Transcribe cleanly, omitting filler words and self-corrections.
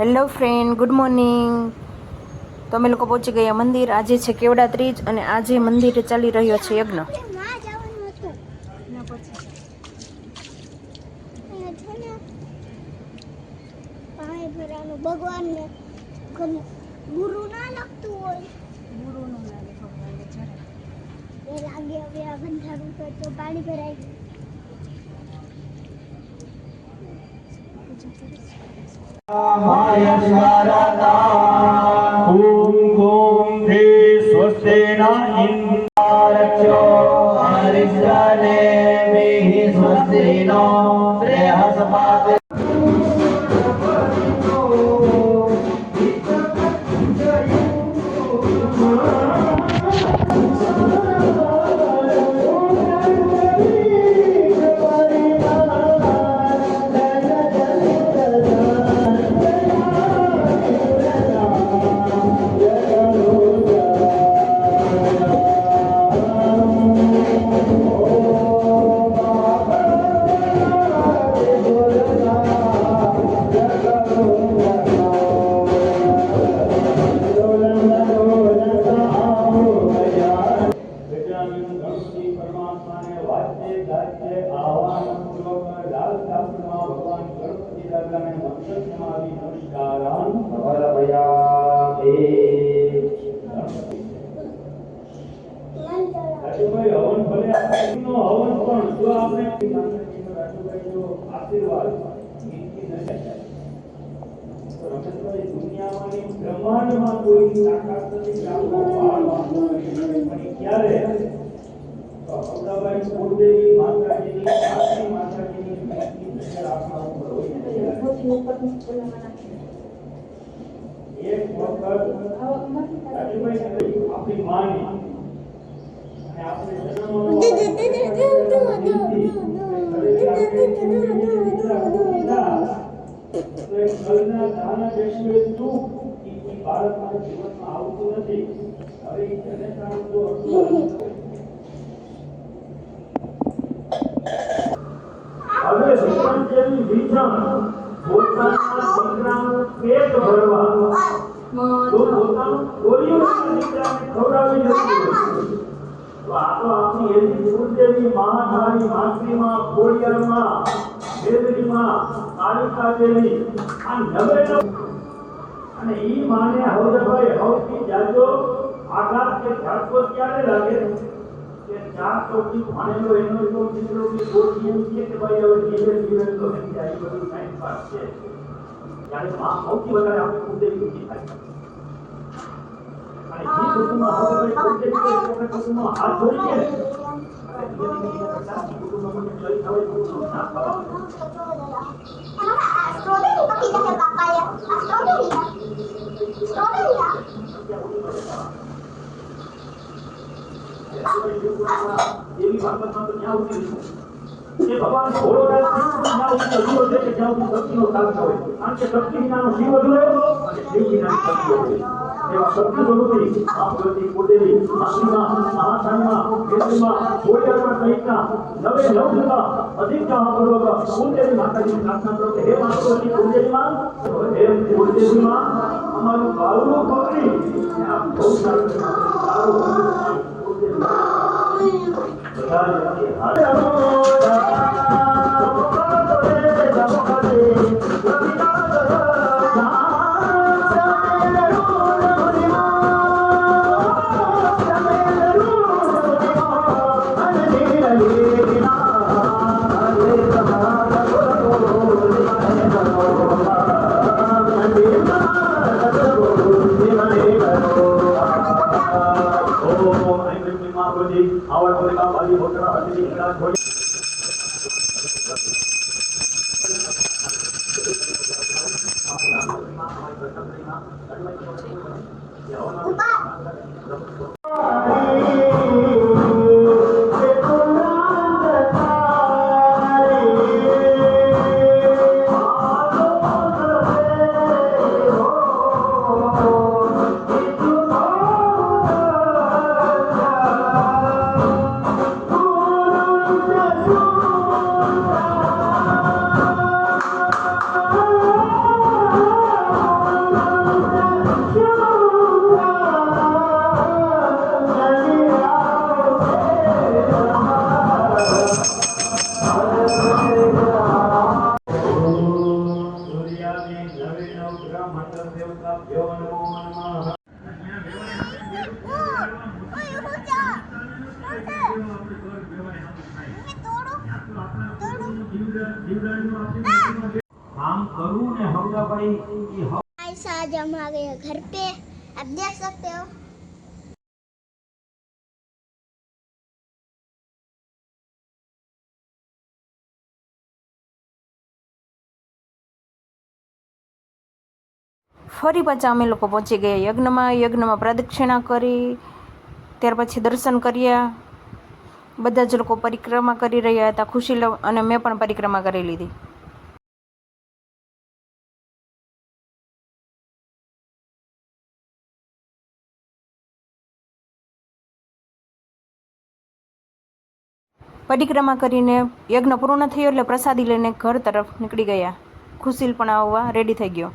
Hello friend, good morning. તો અમે લોકો પહોંચી ગયા મંદિર. આજે છે કેવડા ત્રીજ અને આજે મંદિરે ચાલી રહ્યો છે યજ્ઞ. ભગવાનને ગુરુ ના લાગતું હોય, ગુરુ નું લાગે ભગવાનને જરા એ લાગે. હવે આ બંધારું તો પાણી ભરાય ગયું. ओम ओम थे स्वस्तेना इंद्रार्चो हरिष्ठाने मेहि स्वस्तिनो बृहस्पति બ્રહ્માંડમાં કોઈ તાકાત નથી ક્યારે અમદાવાદ કુળદેવી માતાજીની આખી માતાજીની નજર આપણા ઉપર હોય એક વખત આપણી માની અને આપણે ભારતના જીવનમાં આવતું નથી. હવે વિક્રમ જેવી વિજ્ઞાન પોતાના દીકરાનું પેટ ભરવા તો પોતાનું કોરિયોના દીકરાને ખવડાવી નથી. તો આ તો આપણી એવી કુળદેવી મહાકાળી માતૃમાં ખોડિયારમાં દેવરીમાં કાલિકા દેવી આ નવે અને ઈ માને હવદભાઈ હવથી જાજો આઘાત કે ઝાટકો ક્યારે લાગે કે ચાર ચોકી ભણેલો એનો તો દીકરો કે ગોઠી એમ છે કે ભાઈ હવે ધીરે ધીરે તો નથી આ બધું ટાઈમ પાસ છે. ત્યારે માં સૌથી વધારે આપણે કુળદેવી દુઃખી થાય અને જે કુટુંબમાં હવદભાઈ કુળદેવી કુટુંબમાં હાથ ધોઈ છે કુટુંબમાં જઈ થવાય કુટુંબ ના થવા એવી ભાગવતમાં તો ક્યાં ઉતરી છે ભગવાન ભોળોનાથ જ્યાં ઉતરી છે કે જ્યાં ઉતરી શક્તિનો સાથ હોય. કારણ કે શક્તિ વિનાનો શિવ અધૂરો અને શિવ વિનાની શક્તિ અધૂરી. એવા શક્તિ સ્વરૂપી ભગવતી કુળદેવી માતૃમાં મહાકાળીમાં દેવીમાં ખોડિયારમાં સહિતના નવે નવ જગા અધિક પૂર્વક કુળદેવી માતાજીની પ્રાર્થના કરો કે હે માતૃવતી કુળદેવીમાં હે કુળદેવીમાં અમારું બાળું પકડી આ બહુ સારું નવે નવ ગ્રહ મંડળ દેવતાભ્યો નમો નમઃ. ઓય હું જા કામ કરું ને હવડા ભાઈ ઈ गाइस आज हम आ गए हैं घर पे आप देख सकते हो ફરી પાછા અમે લોકો પહોંચી ગયા યજ્ઞમાં પ્રદક્ષિણા કરી, ત્યાર પછી દર્શન કર્યા. બધા જ લોકો પરિક્રમા કરી રહ્યા હતા, ખુશી અને મેં પણ પરિક્રમા કરી લીધી. પરિક્રમા કરીને યજ્ઞ પૂર્ણ થયો એટલે પ્રસાદી લઈને ઘર તરફ નીકળી ગયા. ખુશીલ પણ આવવા રેડી થઈ ગયો.